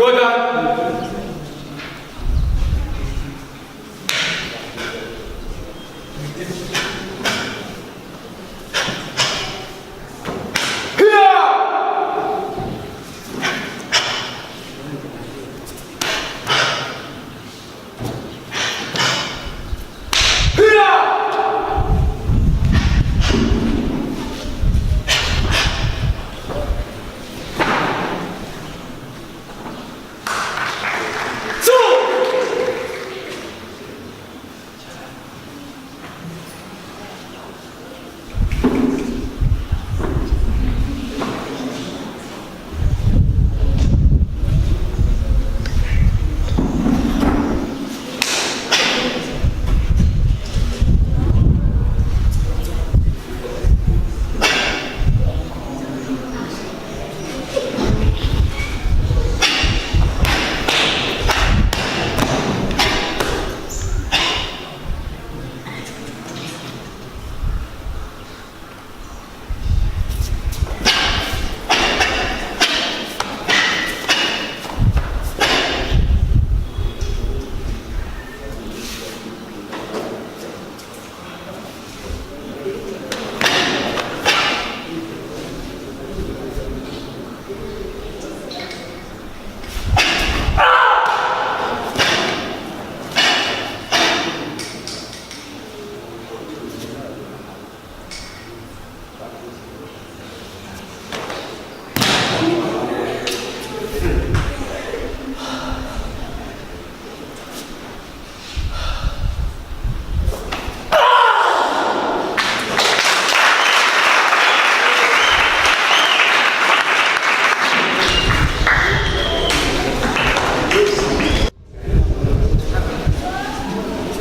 구하다.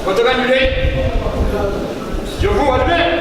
어떡한 일이? 여부 왔네?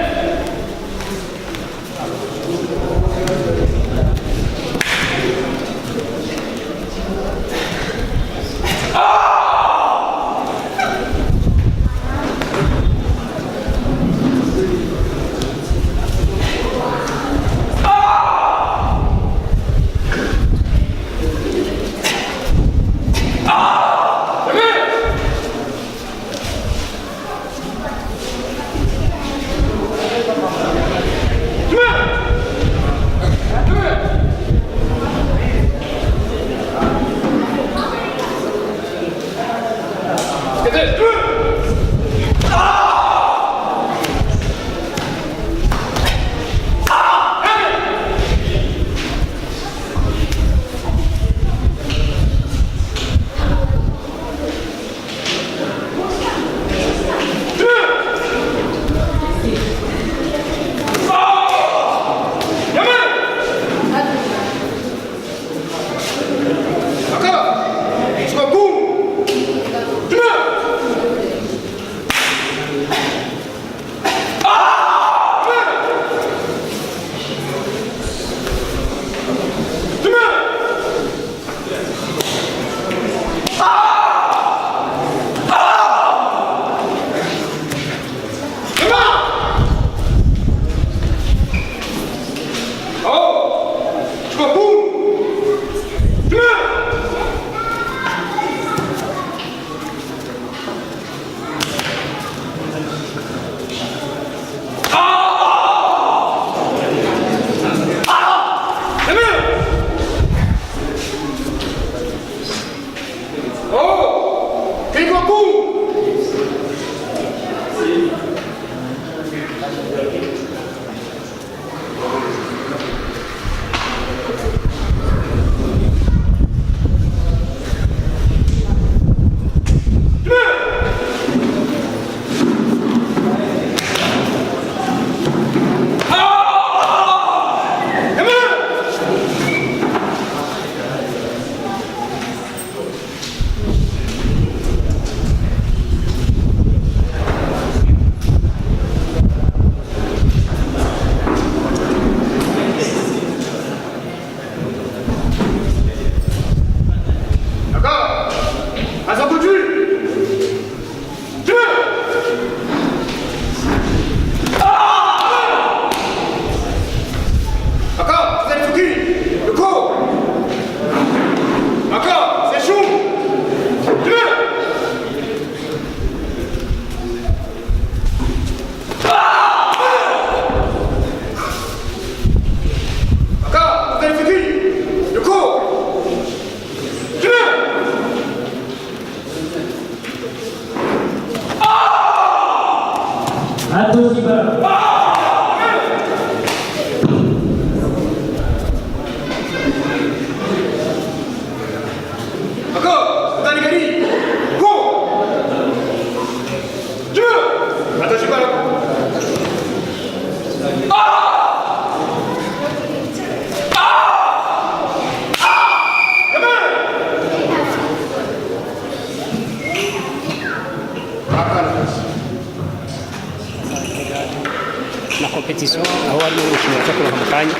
kanya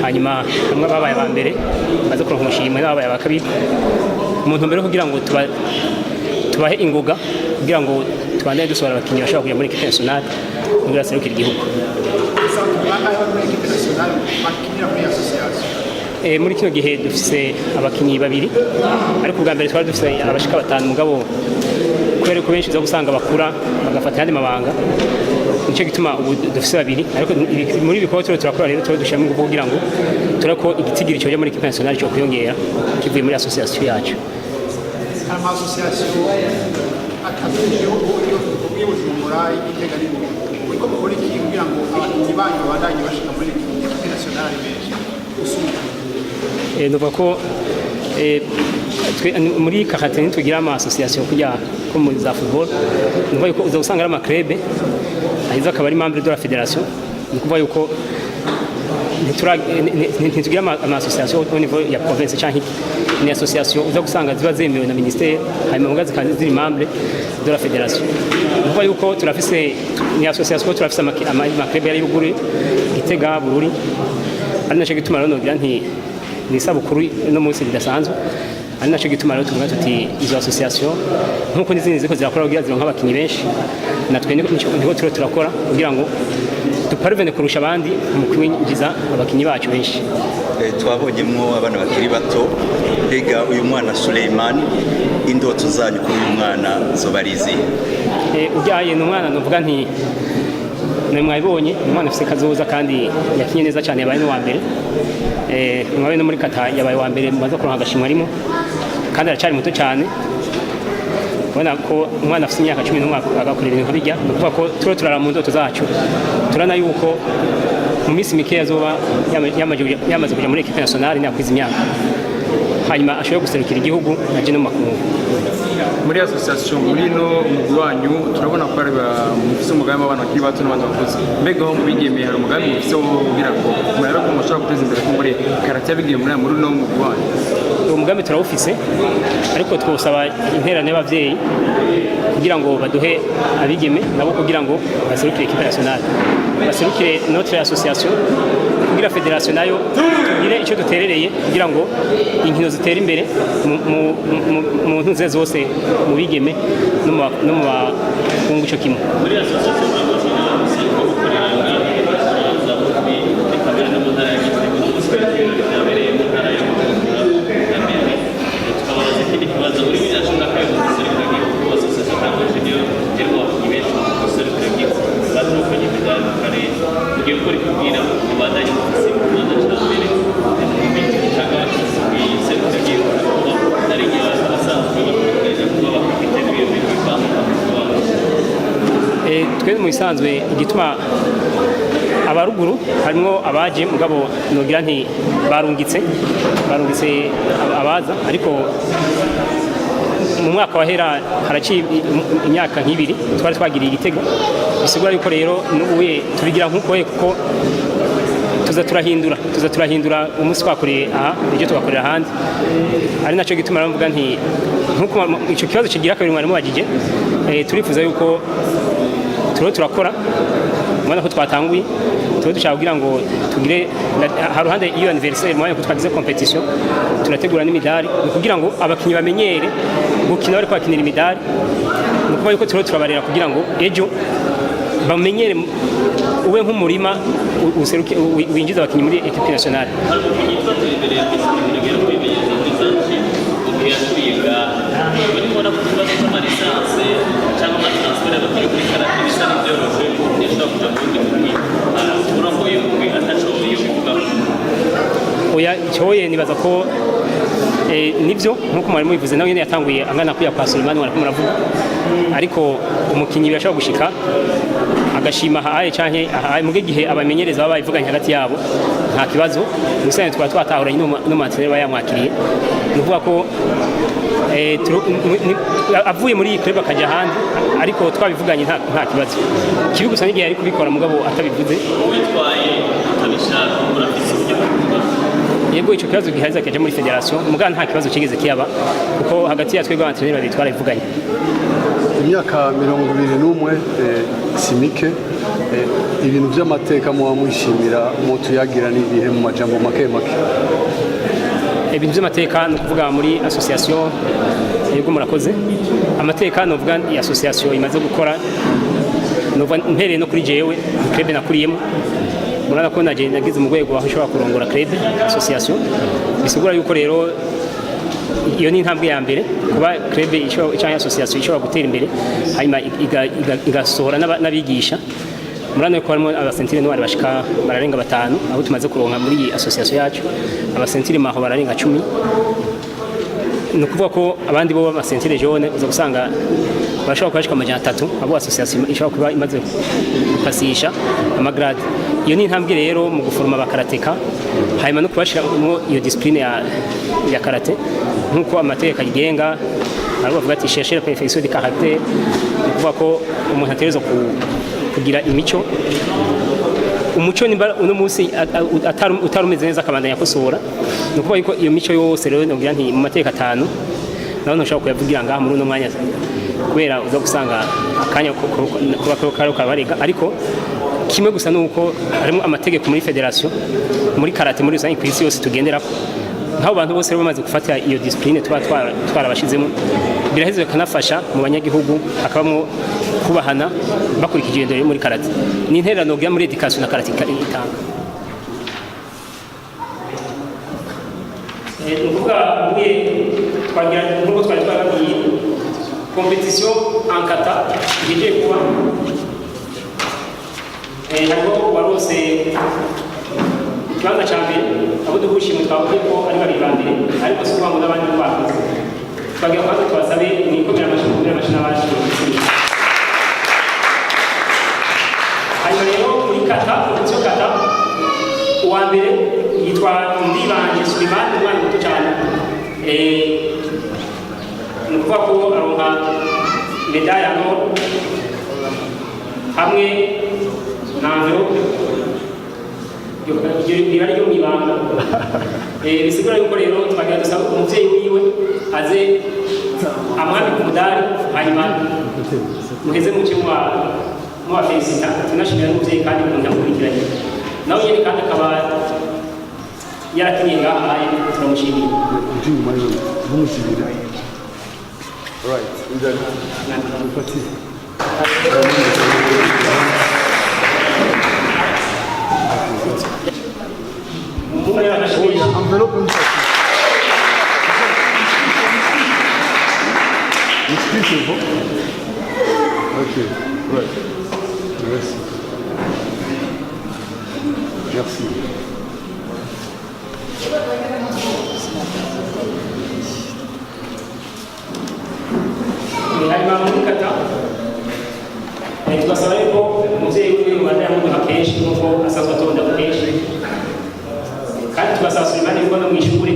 hanyuma bamwe babaye aba mbere baza kuronka umushimwe n'ababaye aba kabiri mu ntumbero kugira ngo tubahe ingoga kugira ngo tubandanye dusohora abakinnyi bashobora kujya muri equipe nationale kugira serukira igihugu. Muri kino gihe dufise abakinnyi babiri ariko ubwa mbere twari dufise abashika batanu mugabo kubera ko benshi zo gusanga bakura bagafata yandi mabanga nico gituma ubu dufise babiri ariko muri bikorwa turakora rero dushaka mu kugira ngo turako igitigiri cyo muri equipe nationale cyo kuyongera kivuye muri association yacu. Ama association akabije ubwibujumbura igitega n'ibindi uko mukora iki kugira ngo abakinnyi banyu babandanye bashika muri equipe nationale benshi usumba nuvuga ko muri Kahateni tugira ama association kujya ko muri za football nuvuga ko uza usanga ari ama club ahiza akaba ari membre de la fédération nukuvuga yuko ntitugira ama association au niveau ya province cyangwa ni association uza gusanga ziba zemewe na ministère hanyuma mugazi kandi ziri membre de la fédération nuvuga yuko turafise ni association turafise ama club yari ruguru Gitega Bururi ari naco gituma rero nogira nti ni isabukuru no munsi bidasanzwe ari naco gituma rero tuvuga tuti izo association nkuko n'izindi ziko zirakora kugira zironka abakinyi benshi natwe niko turakora kugira ngo duparvene kurusha abandi mu kwinjiza abakinyi bacu benshi. Twabonyemwo abana bakiri bato mbega uyu mwana Suleiman indoto zanyu kuri uyu mwana zobarizi ujyaye n'umwana novuga nti mwabibonye umwana ufite kazoza kandi yakinye neza cyane yabaye no wa mbere mwabe no muri kata yabaye wa mbere maze kuronka agashimwe arimo kandi aracari muto cyane ubona ko umwana afite imyaka 11 agakorera ibintu bijya nukuvuga ko turara mu ndoto zacu turana yuko mu minsi mike yazoba yamaze kuja muri equipe nationale nakwiza imyaka hanyuma ashobora guserukira igihugu naje no makungu. Muri association muri no mugwanyu turabona ko ari mufise umugambi w'abantu bakiri bato n'abantu bakuze mbega ho mubigeme hari umugambi mufise wo kugira ngo murero ko mushobora guteza imbere ko muri karate bigeme muri no mugwanyu. Uwo mugambi turawufise ariko twosaba interane y'abavyeyi kugira ngo baduhe abigeme nabo kugira ngo baserukire equipe nationale baserukire notre association kugira fédération nayo tugire icyo duterereye kugira ngo inkino zitera imbere mu ntuze zose mu bigeme no mu bakungu cyo kimwe. Muri association twe mu isanzwe igituma abaruguru harimo abaje mugabo nogira nti barungitse abaza ariko mu mwaka wahera haraci imyaka nk'ibiri twari twagiriye Igitega bisigura yuko rero n'ubuye tubigira nkuko kuko tuza turahindura umunsi twakoreye aha ibyo tugakorera ahandi ari naco gituma ramvuga nti nkuko ico kibazo kigira kabiri mwari mubagije turifuza yuko turakora mwana ko twatanguye dushaka kugira ngo tugire haruhande iyo anniversaire mwana ko twagize competition turategura n'imidari kugira ngo abakinyi bamenyere gukina bari kwakinira imidari nuko yuko turabarera kugira ngo ejo bamenyere ube nk'umurima useruke winjiza abakinyi muri equipe nationale. Oya cyoye nibaza ko nivyo nkuko mwari mubivuze nawe nyene yatanguye angana kuya kwa Suleiman wari kumuravuga ariko umukinyi birashobora gushika agashima haye canke muge gihe abamenyereza baba bivuganye hagati yabo nta kibazo musanye twatahuranye no matene bayamwakiriye nuvuga ko avuye muri iyi club akaja handi ariko twabivuganye nta kibazo kibi gusa n'igihe ari kubikora mugabo atabivuze witwaye utabishaka urafise yego ico kibazo gihaza kaje muri federation mugana nta kibazo kigeze kiyaba kuko hagati ya twebwe abantrene babiri twarabivuganye. Imyaka 21 simike ibintu by'amateka muba mwishimira mutuyagira n'ibihe mu majambo make make. Ibintu by'amateka ni ukuvuga muri association yego murakoze. Amateka ni uvuga iyi association imaze gukora mpereye no kuri jewe club nakuriyemo. Murana ko nagize mu rwego aho ushobora kurongora club association. Bisigura yuko rero iyo ni intambwe ya mbere kuba club cyangwa association ishobora gutera imbere hanyuma igasohora n'abigisha. Murana ko harimo abasentire no bashika bararenga 5 aho tumaze kuronka muri iyi association yacu. Abasentire maho bararenga 10. Ni ukuvuga ko abandi bo b'amasentire jaune uza gusanga barashobora kubashika amajana 3 abo association ishobora kuba imaze gupasisha amagrade. Iyo ni intambwe rero mu guforma abakarateka hanyuma no kubashiramo iyo discipline ya karate nkuko amategeko agenga ari bavuga ati chercher la perfection du caractère. Ni ukuvuga ko umuntu ategerezwa kugira imico umuco nimba uno munsi utarumeze neza akabandanya kosora. Ni ukuvuga yuko iyo mico yose rero nogira nti mu mateka 5 naho ntushobora kuyavugira ngaha muri uno mwanya kubera uza gusanga akanya kuba kabarega ariko kimwe gusa nuko harimo amategeko muri federation muri karate muri rusange kwisi yose tugendera nk'abo bantu bose bamaze gufata iyo discipline twarabashizemo biraheze kanafasha mu banyagihugu akabamo kubahana bakurikije indero muri karate ni intererano bya muri education na karate itanga. Nukuvuga mwe twagira nkuko twari twaragiye competition en kata igiye kuba harimo warose ikibanza cya mbere abo duhushimwe twavuye ko ari babiri ba mbere ariko si ukuvuga ngo n'abandi bakoze twagira kwanza tubasabe mwikomera amashyi n'abaje hanyuma rero muri kata competition kata uwa mbere yitwa Ndibanje Suleiman umwana muto cyane ni ukuvuga ko aronka medaille ya n'or hamwe na envelope iyo ryo mu ibanga bisigura yuko rero twagira dusaba umuvyeyi wiwe aze amwambika umudari hanyuma muheze mu cyumba muba felicita tunashimira n'umuvyeyi kandi mukunda mukurikiranye nawe nyene kandi akaba yarakinye ngaha turamushimiye Inyuma yo n'umusibira. Right. Envelope c'est bon. Ok, right. Merci. Merci. hanyuma muri kata tugasaba yuko umuvyeyi wiwe Rwanda yamuduha kenshi nk'uko asanzwe atonda kenshi kandi tugasaba Sulemani yuko no mw'ishure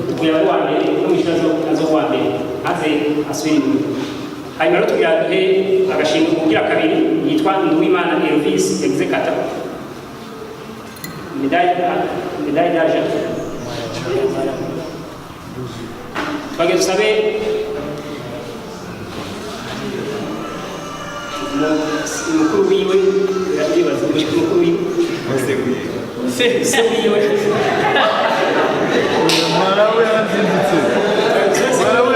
tukuye abari wa mbere no mw'ishure azoba mbere maze asubire inyuma. Hanyuma rero tugira duhe agashimwe kugira kabiri yitwa Nduwimana Elvis yagize kata medaille d'argent. Twagira dusabe mukuru wiwe yabibaza mukuru wiwe se wiwe Marawe yarazindutse. Marawe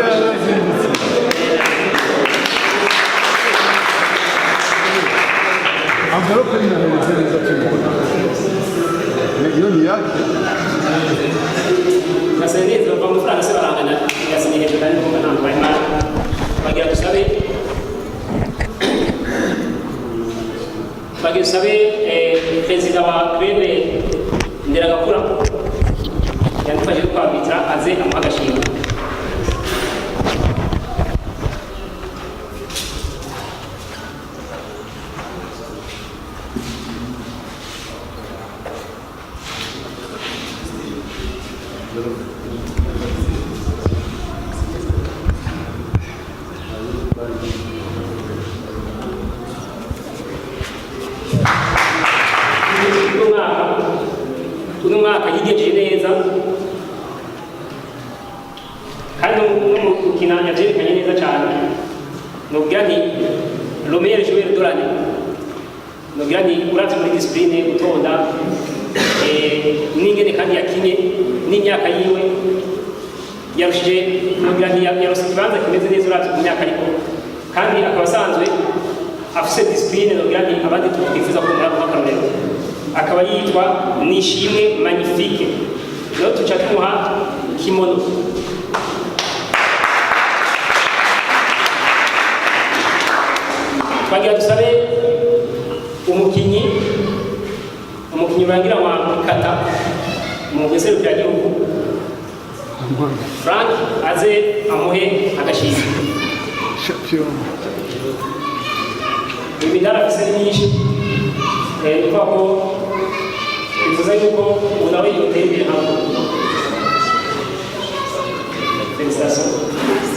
yarazindutse. Envelope inaeleza neza tubona. Hiyo ni yake. Nasendeza kwa mfano sasa barangana yasinye ndani kwa namba imana bagira dusabe president wa Greve Nderagakura yadufashe kwabitra aze amagashimwe. Uno mwaka yigejeje neza kandi n'umukina yavyerekanye neza cyane nogira nti le meilleur joueur de l'année nogira nti uravye muri discipline gutonda n'ingene kandi yakinye n'imyaka yiwe yarushije nogira nti yarose ikibanza kimeze neza uravye ku myaka ariko kandi akaba asanzwe afise discipline nogira nti abandi twifuza ko muri ako karorero akaba yitwa Nishimwe Magnifique rero tuca tumuha kimono twagira dusabe umukinyi urangira wa Mukata mu bwesero bya gihugu Frank aze amuhe agashimwe imidari afise ni myinshi kuko bivuze yuko unawe yoteye imbere hamwe. Félicitations.